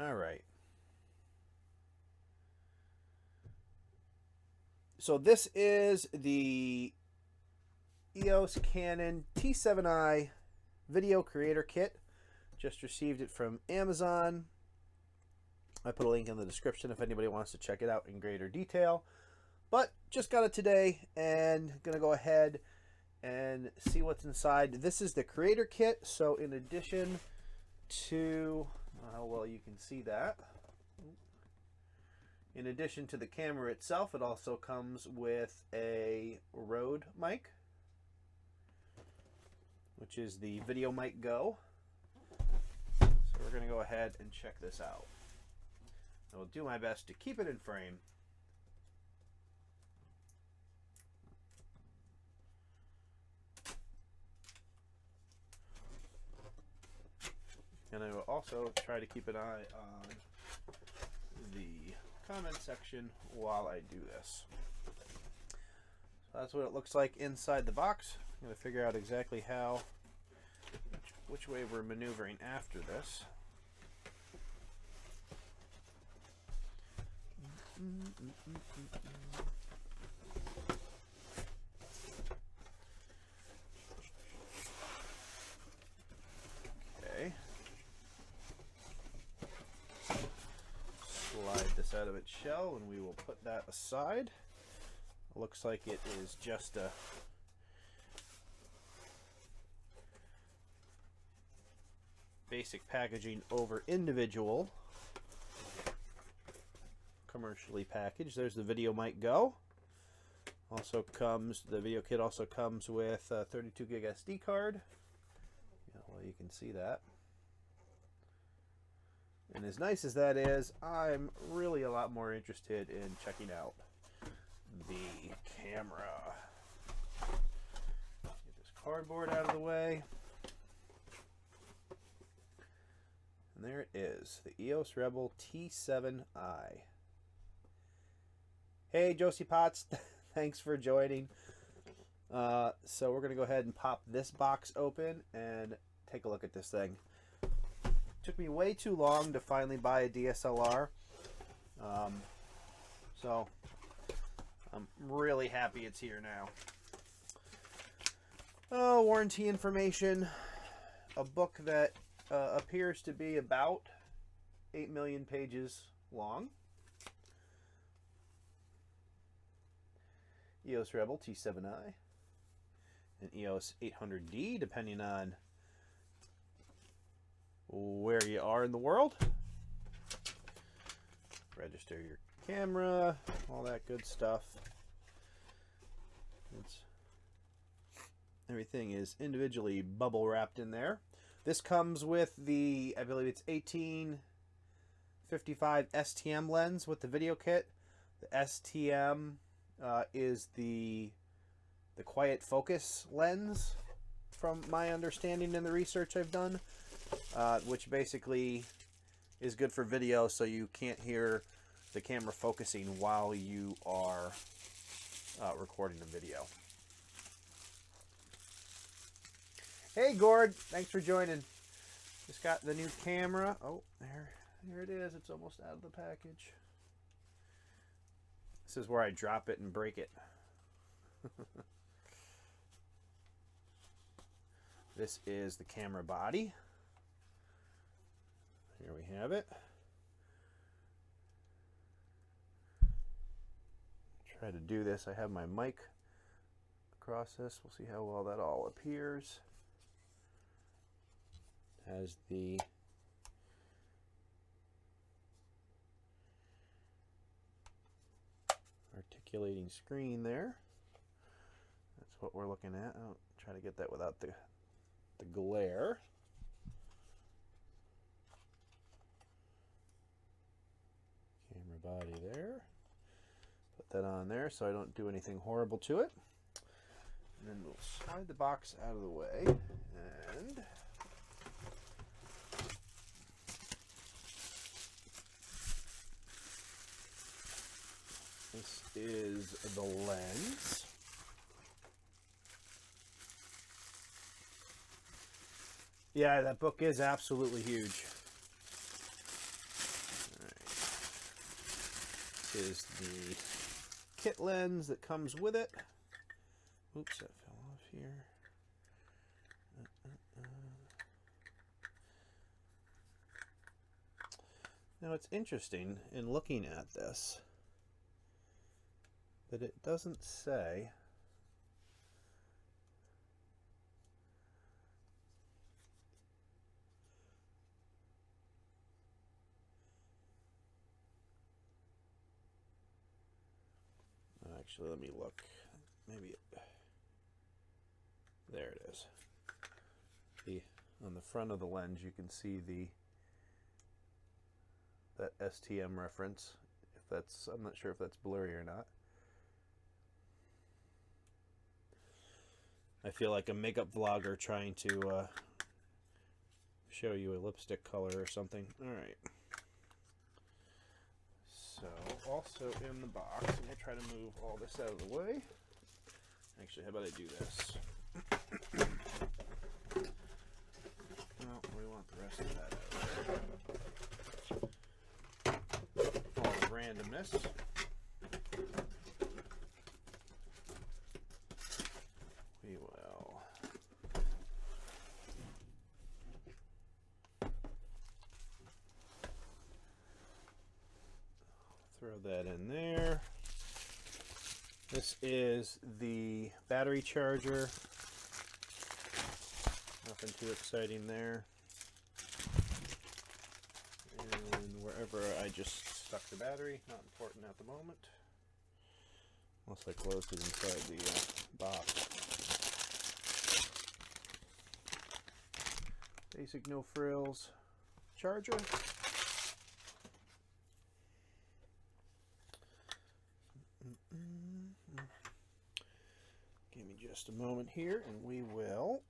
All right. So this is the EOS Canon T7i video creator kit. Just received it from Amazon. I put a link in the description if anybody wants to check it out in greater detail. But just got it today and gonna go ahead and see what's inside. This is the creator kit. So in addition to, how well you can see that, in addition to the camera itself, it also comes with a Rode mic, which is the Video Mic Go. So we're going to go ahead and check this out. I will do my best to keep it in frame. And I will also try to keep an eye on the comment section while I do this. So that's what it looks like inside the box. I'm going to figure out exactly how, which way we're maneuvering after this. Okay. Slide this out of its shell and we will put that aside. It looks like it is just a basic packaging over individual commercially packaged. There's the Video Mic Go. Also comes, the video kit also comes with a 32 gig SD card. Yeah, well, you can see that. And as nice as that is, I'm really a lot more interested in checking out the camera. Get this cardboard out of the way. And there it is, the EOS Rebel T7i. Hey, Josie Potts, thanks for joining. So we're going to go ahead and pop this box open and take a look at this thing. Took me way too long to finally buy a DSLR. So I'm really happy it's here now. Oh, warranty information. A book that appears to be about 8 million pages long. EOS Rebel T7i. An EOS 800D, depending on where you are in the world. Register your camera, all that good stuff. Everything is individually bubble wrapped in there. This comes with the, I believe it's 1855 STM lens with the video kit. The STM is the quiet focus lens, from my understanding in the research I've done, which basically is good for video, so you can't hear the camera focusing while you are recording the video. Hey Gord, thanks for joining. Just got the new camera. Oh, here it is. It's almost out of the package. This is where I drop it and break it. This is the camera body. Here we have it. Try to do this. I have my mic across this. We'll see how well that all appears. Has the articulating screen there. That's what we're looking at. I'll try to get that without the glare. Camera body there. Put that on there so I don't do anything horrible to it. And then we'll slide the box out of the way, and this is the lens. Yeah, that book is absolutely huge. is the kit lens that comes with it. Oops, that fell off here. Now it's interesting in looking at this that it doesn't say actually, let me look. Maybe there it is. On the front of the lens, you can see that STM reference. If that's, I'm not sure if that's blurry or not. I feel like a makeup vlogger trying to show you a lipstick color or something. All right. So, also in the box, and we'll try to move all this out of the way. Actually, how about I do this? Well, we want the rest of that out there. All the randomness. We will throw that in there. This is the battery charger. Nothing too exciting there. And wherever I just stuck the battery, not important at the moment. Unless I closed it inside the box. Basic no frills charger. Give me just a moment here and we will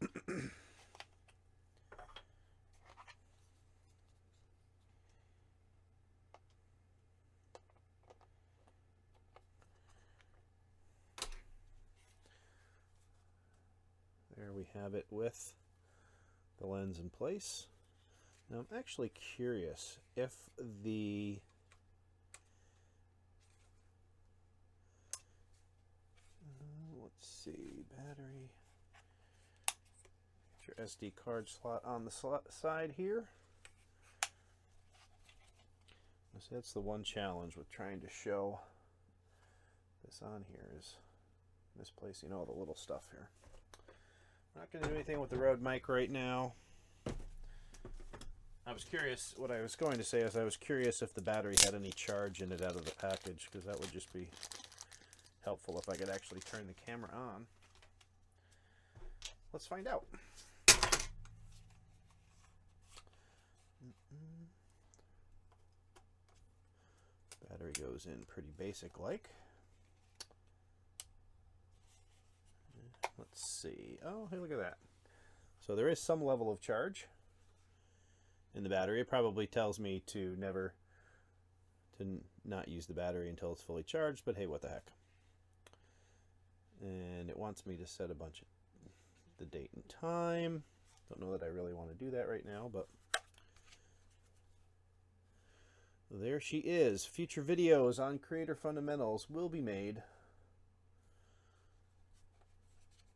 there we have it with the lens in place. Now I'm actually curious if the let's see, battery, get your SD card slot on the side here. So that's the one challenge with trying to show this on here is misplacing all the little stuff here. I'm not going to do anything with the Rode mic right now. I was curious, what I was going to say is I was curious if the battery had any charge in it out of the package, because that would just be helpful if I could actually turn the camera on. Let's find out. Battery goes in pretty basic like. Let's see. Oh, hey, look at that. So there is some level of charge in the battery. It probably tells me to not use the battery until it's fully charged, but hey, what the heck. And it wants me to set a bunch of the date and time. Don't know that I really want to do that right now, but there she is. Future videos on Creator Fundamentals will be made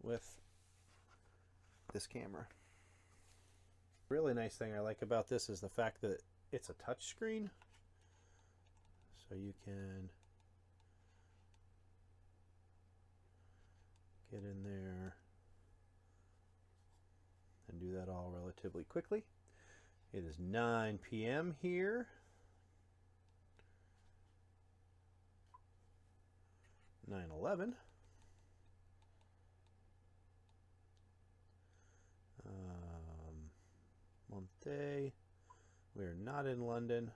with this camera. Really nice thing I like about this is the fact that it's a touch screen, so you can get in there and do that all relatively quickly. It is 9 p.m. here. 9/11. Month, day. We are not in London.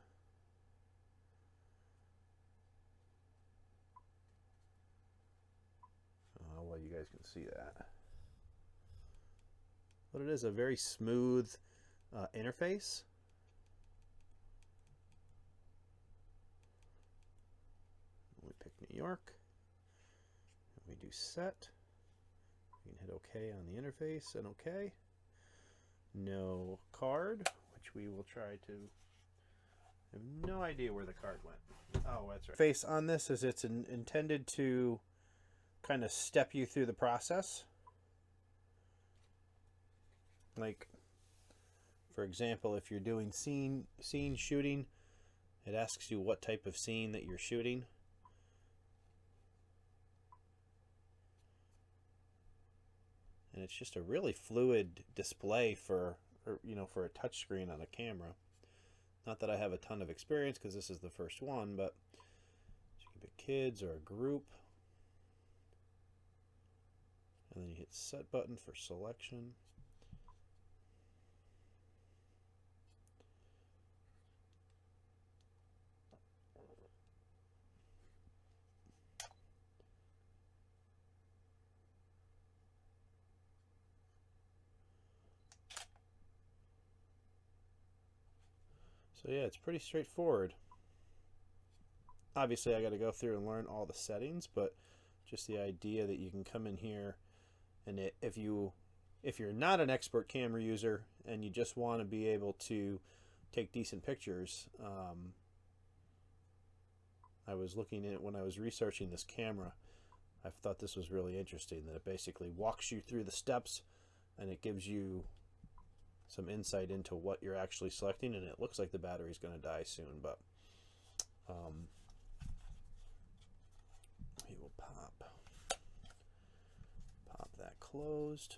Well, you guys can see that. But it is a very smooth interface. We pick New York. We do set. We can hit OK on the interface and OK. No card, which we will try to. I have no idea where the card went. Oh, that's right. Face on this is it's intended to kind of step you through the process. Like, for example, if you're doing scene shooting, it asks you what type of scene that you're shooting. And it's just a really fluid display for a touch screen on a camera. Not that I have a ton of experience because this is the first one, but you can pick kids or a group. And then you hit set button for selection. So yeah, it's pretty straightforward. Obviously I got to go through and learn all the settings, but just the idea that you can come in here and if you're not an expert camera user and you just want to be able to take decent pictures, I was looking at it when I was researching this camera. I thought this was really interesting, that it basically walks you through the steps and it gives you some insight into what you're actually selecting, and it looks like the battery's going to die soon, but we will pop that closed.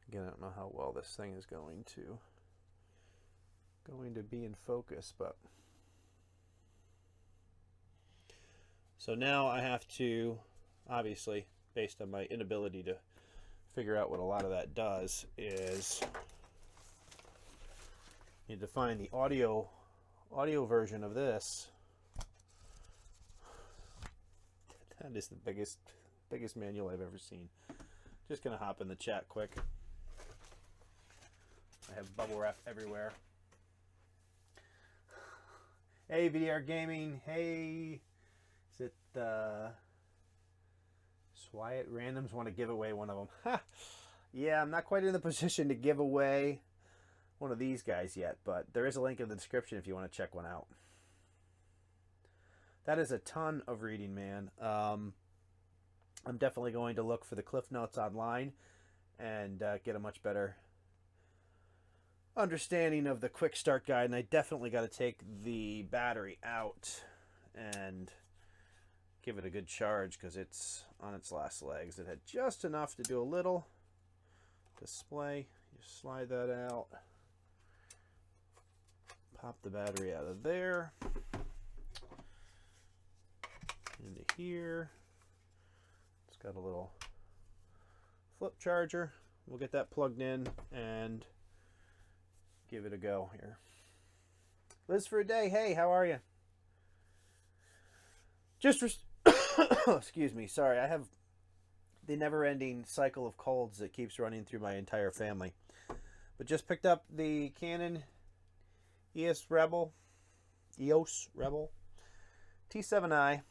Again, I don't know how well this thing is going to be in focus, but so now I have to, obviously, based on my inability to figure out what a lot of that does, is you need to find the audio version of this. That is the biggest manual I've ever seen. Just gonna hop in the chat quick. I have bubble wrap everywhere. Hey, VDR Gaming. Hey, is it Swyatt Randoms want to give away one of them? Yeah, I'm not quite in the position to give away one of these guys yet, but there is a link in the description if you want to check one out. That is a ton of reading, man. I'm definitely going to look for the Cliff Notes online and get a much better understanding of the quick start guide, and I definitely got to take the battery out and give it a good charge because it's on its last legs. It had just enough to do a little display. You slide that out, pop the battery out of there into here. It's got a little flip charger. We'll get that plugged in and give it a go here. Liz for a day. Hey, how are you? Just excuse me. Sorry, I have the never-ending cycle of colds that keeps running through my entire family. But just picked up the Canon EOS Rebel T7i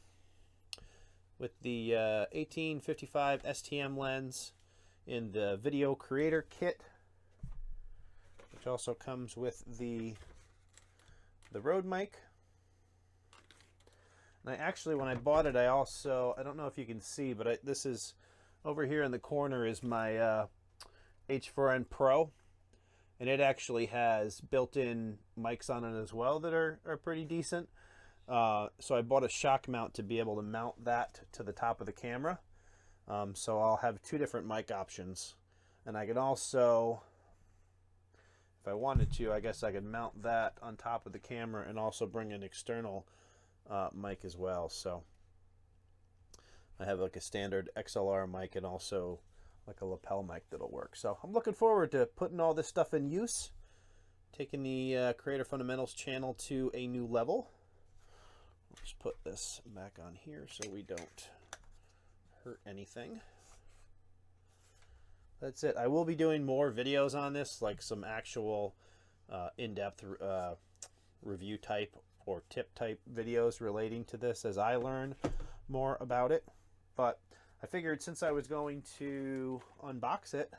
with the 1855 STM lens in the Video Creator Kit, which also comes with the Rode mic. And I actually, when I bought it, I don't know if you can see, but this is over here in the corner is my H4n Pro, and it actually has built-in mics on it as well that are pretty decent. So I bought a shock mount to be able to mount that to the top of the camera. So I'll have two different mic options, and I can also, if I wanted to, I guess I could mount that on top of the camera and also bring an external mic as well. So I have like a standard XLR mic and also like a lapel mic that'll work. So I'm looking forward to putting all this stuff in use, taking the Creator Fundamentals channel to a new level. Let's put this back on here so we don't hurt anything. That's it. I will be doing more videos on this, like some actual in-depth review type or tip type videos relating to this as I learn more about it. But I figured since I was going to unbox it,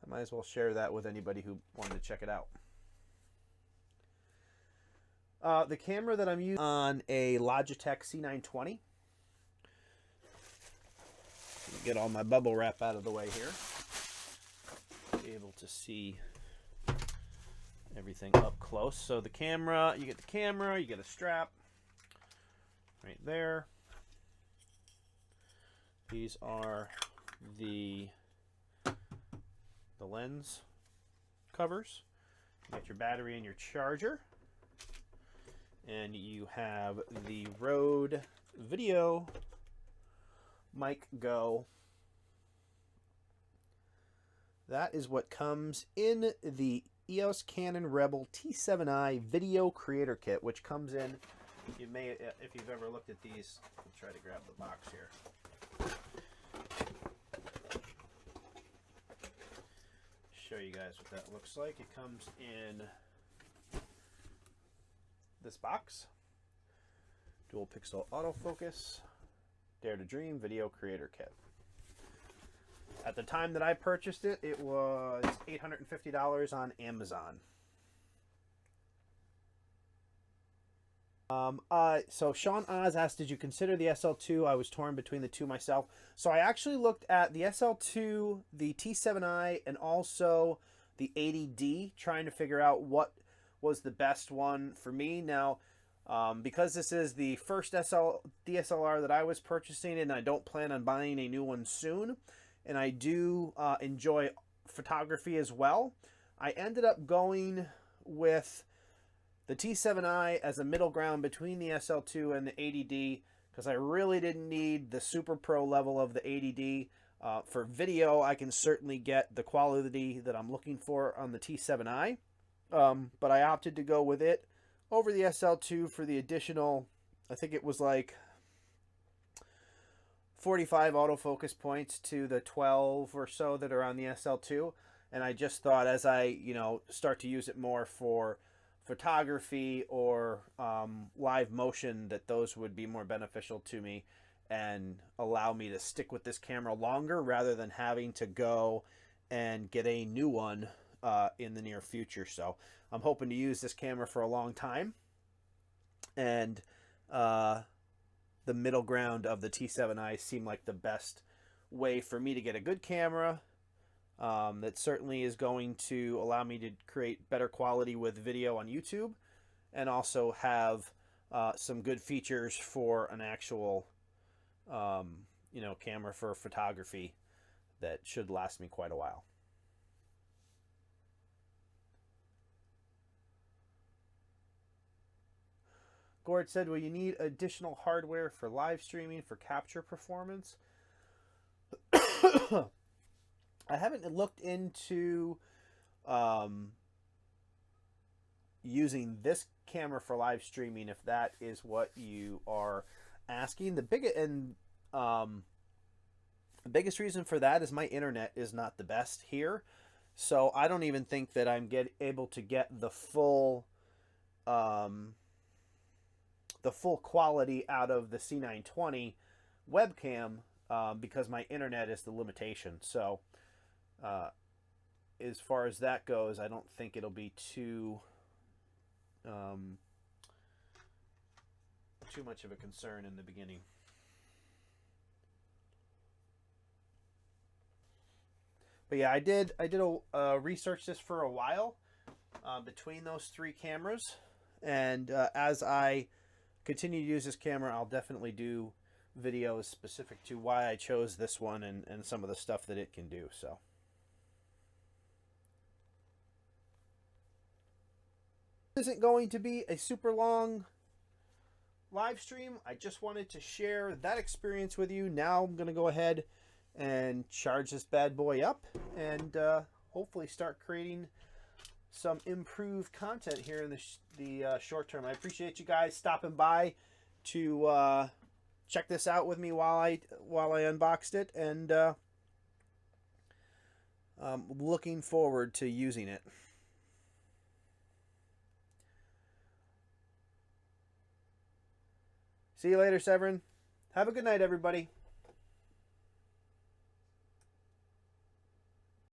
I might as well share that with anybody who wanted to check it out. The camera that I'm using on a Logitech C920. Get all my bubble wrap out of the way here. Be able to see everything up close. So the camera, you get the camera, you get a strap right there. These are the lens covers. You got your battery and your charger. And you have the Rode Video Mic Go. That is what comes in the EOS Canon Rebel T7i Video Creator Kit, which comes in, you may, if you've ever looked at these, I'll try to grab the box here. Show you guys what that looks like. It comes in this box. Dual pixel autofocus, Dare to Dream Video Creator Kit. At the time that I purchased it, it was $850 on Amazon. So Sean Oz asked, did you consider the SL2? I was torn between the two myself. So I actually looked at the SL2, the T7i, and also the 80D, trying to figure out what was the best one for me. Now, because this is the first DSLR that I was purchasing, and I don't plan on buying a new one soon, and I do enjoy photography as well, I ended up going with the T7i as a middle ground between the SL2 and the 80D, because I really didn't need the super pro level of the 80D. For video, I can certainly get the quality that I'm looking for on the T7i, but I opted to go with it over the SL2 for the additional, I think it was like 45 autofocus points to the 12 or so that are on the SL2. And I just thought, as I, start to use it more for photography or live motion, that those would be more beneficial to me and allow me to stick with this camera longer rather than having to go and get a new one in the near future. So I'm hoping to use this camera for a long time, and the middle ground of the T7i seemed like the best way for me to get a good camera that certainly is going to allow me to create better quality with video on YouTube, and also have some good features for an actual camera for photography that should last me quite a while. Gord said, will you need additional hardware for live streaming for capture performance? I haven't looked into using this camera for live streaming, if that is what you are asking. The biggest reason for that is my internet is not the best here, so I don't even think that I'm able to get the full quality out of the C920 webcam because my internet is the limitation. So as far as that goes, I don't think it'll be too much of a concern in the beginning. But yeah, I did research this for a while between those three cameras, and as I continue to use this camera, I'll definitely do videos specific to why I chose this one and some of the stuff that it can do. So this isn't going to be a super long live stream. I just wanted to share that experience with you. Now I'm going to go ahead and charge this bad boy up and hopefully start creating some improved content here in the short term. I appreciate you guys stopping by to check this out with me while I unboxed it, and looking forward to using it. See you later, Severin. Have a good night, everybody.